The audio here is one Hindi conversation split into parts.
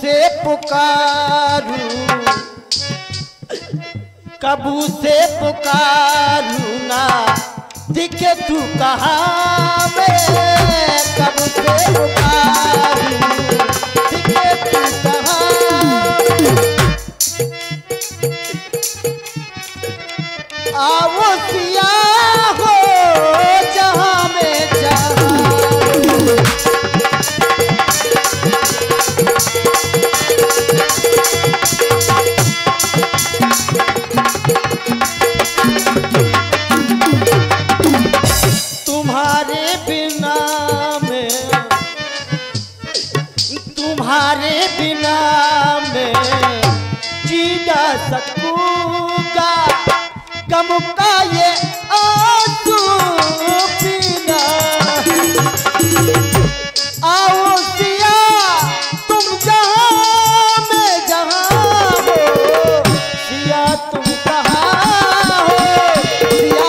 से पुकारूं, कबू से पुकारूं ना दिखे तू कहाँ में, कब से पुकारूं दिखे तू कहाँ में। आओ सिया हो जहाँ में जहाँ, तुम्हारे बिना में, तुम्हारे बिना में जी ना सकूंगा, गम का ये आंसू पीना। आओ सिया तुम जहाँ में जहाँ हो, सिया तुम कहाँ हो, सिया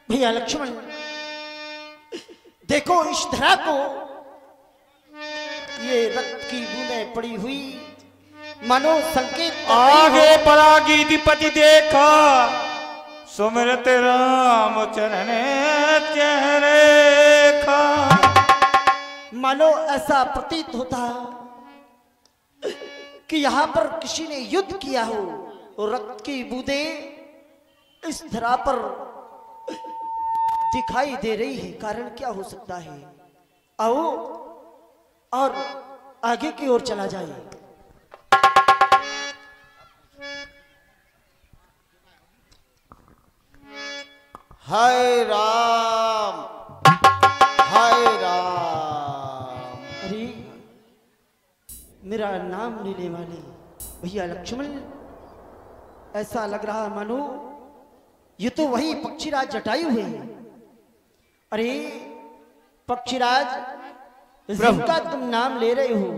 भैया लक्ष्मण, देखो इस धरा को ये रक्त की बूंदें पड़ी हुई, मानो संकेत आगे परागी अधिपति देखा, सुमिरत राम चरण चेहरे खा। मानो ऐसा प्रतीत होता कि यहां पर किसी ने युद्ध किया हो, और रक्त की बूंदें इस धरा पर दिखाई दे रही है। कारण क्या हो सकता है? आओ और आगे की ओर चला जाए। हाय राम, हाय राम। अरे मेरा नाम लेने वाले भैया लक्ष्मण, ऐसा लग रहा मानो ये तो वही पक्षीराज जटायु है। अरे पक्षीराज, जिनका तुम नाम ले रहे हो,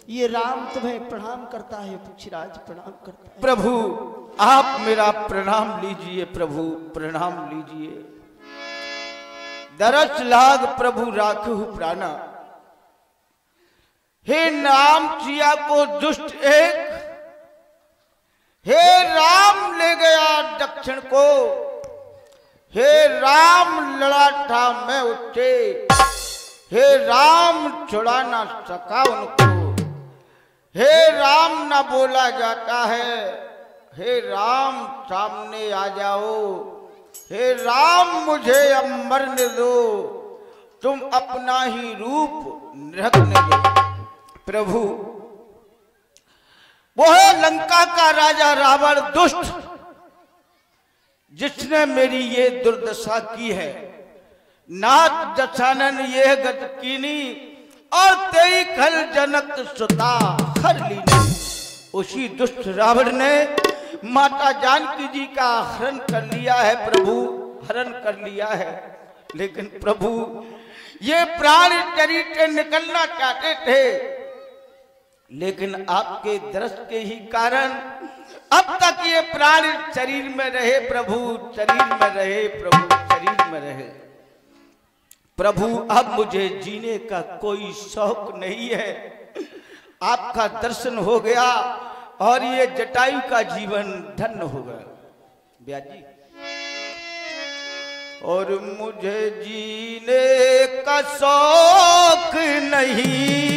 ये राम तुम्हें प्रणाम करता है। पक्षीराज प्रणाम करता है। प्रभु आप मेरा प्रणाम लीजिए, प्रभु प्रणाम लीजिए। दरस लाग प्रभु राखहु प्राणा, हे नाम चिया को दुष्ट एक, हे राम ले गया दक्षिण को, हे राम लड़ा था मैं उठे, हे राम छुड़ा ना सका उनको, हे राम ना बोला जाता है, हे राम सामने आ जाओ, हे राम मुझे अब मरने दो, तुम अपना ही रूप रखने दो। प्रभु वो है लंका का राजा रावण दुष्ट, जिसने मेरी ये दुर्दशा की है। नाथ दशानन ये गत कीनी, और तेई खल जनक सुता हर लीनी। उसी दुष्ट रावण ने माता जानकी जी का हरण कर लिया है प्रभु, हरण कर लिया है। लेकिन प्रभु ये प्राण शरीर से निकलना चाहते थे, लेकिन आपके दर्श के ही कारण अब तक ये प्राण शरीर में रहे प्रभु, शरीर में रहे प्रभु, शरीर में रहे प्रभु। अब मुझे जीने का कोई शौक नहीं है। आपका दर्शन हो गया और ये जटायु का जीवन धन्य हो गया। ब्याजी, और मुझे जीने का शौक नहीं,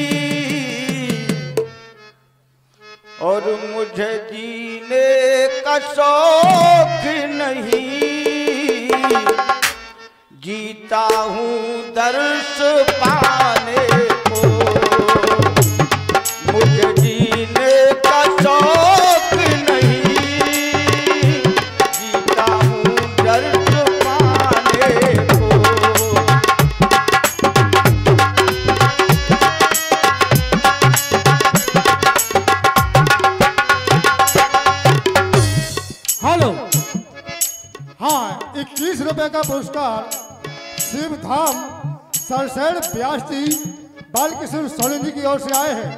और मुझे जीने का शौक नहीं, जीता हूँ दर्श पाने को। मुझे जीने का शौक नहीं, जीता हूँ दर्श पाने को। हेलो, हाँ 21 रुपए का पुरस्कार शिव धाम सरसैन व्यास जी बालकृष्ण सोनी जी की ओर से आए हैं।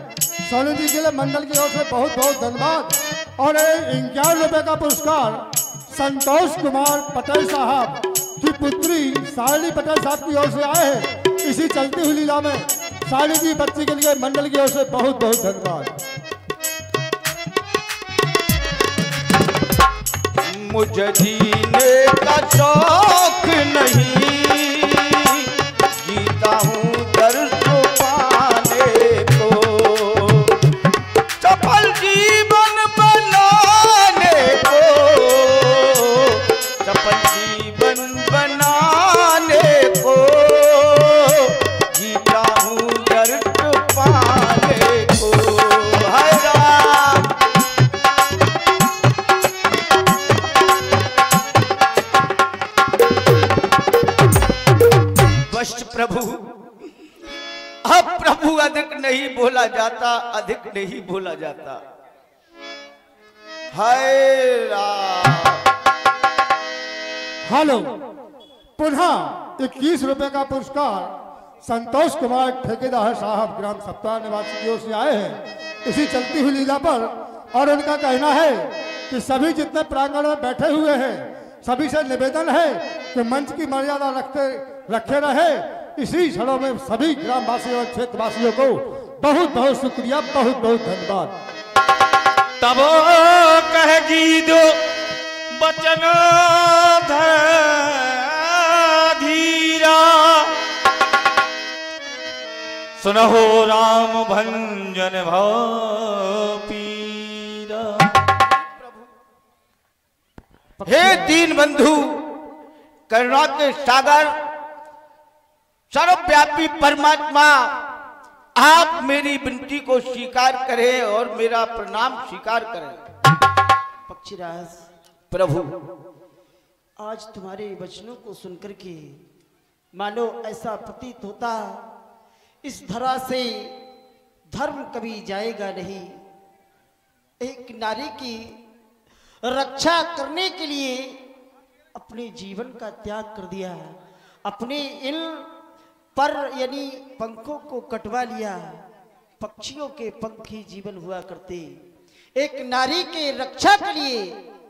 सोनी जी के लिए मंडल की ओर से बहुत बहुत धन्यवाद। और 51 रुपये का पुरस्कार संतोष कुमार पटेल साहब की पुत्री साली पटेल साहब की ओर से आए हैं। इसी चलती हुई लीला में साली जी बच्ची के लिए मंडल की ओर से बहुत बहुत धन्यवाद। मुझे जीने का शौक नहीं, जीता हूँ दर्द पाने को, सफल जीवन बनाने को, सफल जीवन बनाने को, जीता हूँ दर्द पाने को। हाय राम। प्रभु, अब प्रभु अधिक नहीं बोला जाता, अधिक नहीं बोला जाता। हाय राम। हेलो, पुनः 21 रुपए का पुरस्कार संतोष कुमार ठेकेदार साहब ग्राम सप्ताह निवासी की ओर से आए हैं। इसी चलती हुई लीला पर और उनका कहना है कि सभी जितने प्रांगण में बैठे हुए हैं सभी से निवेदन है कि मंच की मर्यादा रखे रहे। इसी क्षणों में सभी ग्रामवासियों और क्षेत्रवासियों को बहुत बहुत शुक्रिया, बहुत बहुत धन्यवाद। तब कहेगी दो बचन धीरा, सुनहो राम भंजन भव पीरा। हे दीन बंधु, करुणा के सागर, सर्वव्यापी परमात्मा, आप मेरी विनती को स्वीकार करें और मेरा प्रणाम स्वीकार करें। पक्षीराज प्रभु, आज तुम्हारे वचनों को सुनकर के मानो ऐसा प्रतीत होता इस धरा से धर्म कभी जाएगा नहीं। एक नारी की रक्षा करने के लिए अपने जीवन का त्याग कर दिया, अपने इन पर यानी पंखों को कटवा लिया। पक्षियों के पंख ही जीवन हुआ करते। एक नारी के रक्षा के लिए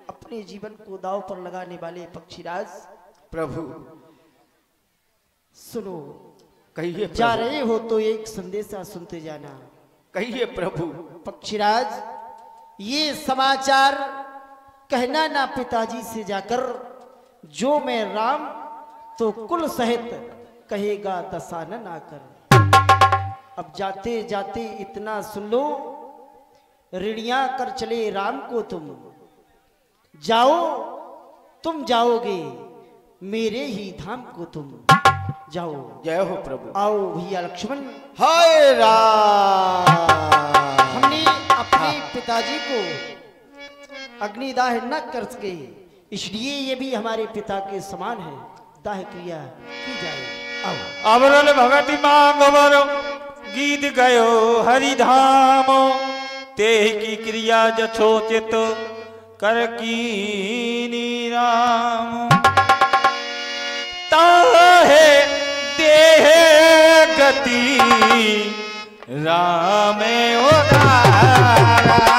अपने जीवन को दांव पर लगाने वाले पक्षीराज प्रभु सुनो, कहिए। जा रहे हो तो एक संदेशा सुनते जाना। कहिए प्रभु। पक्षीराज, ये समाचार कहना ना पिताजी से जाकर, जो मैं राम तो कुल सहित कहेगा दशानन आकर। अब जाते जाते इतना सुन लो, ऋणिया कर चले राम को तुम, जाओ तुम जाओगे मेरे ही धाम को तुम जाओ। जय हो प्रभु। आओ भैया लक्ष्मण। हाय राम। हमने अपने पिताजी को अग्निदाह न कर सके, इसलिए ये भी हमारे पिता के समान है। दाह क्रिया की जाए। अवरल भगति मांगवर गीत गयो हरिधाम, ते की क्रिया जछोचित कर कीनी राम। ताहे देह गति रामे उदारा।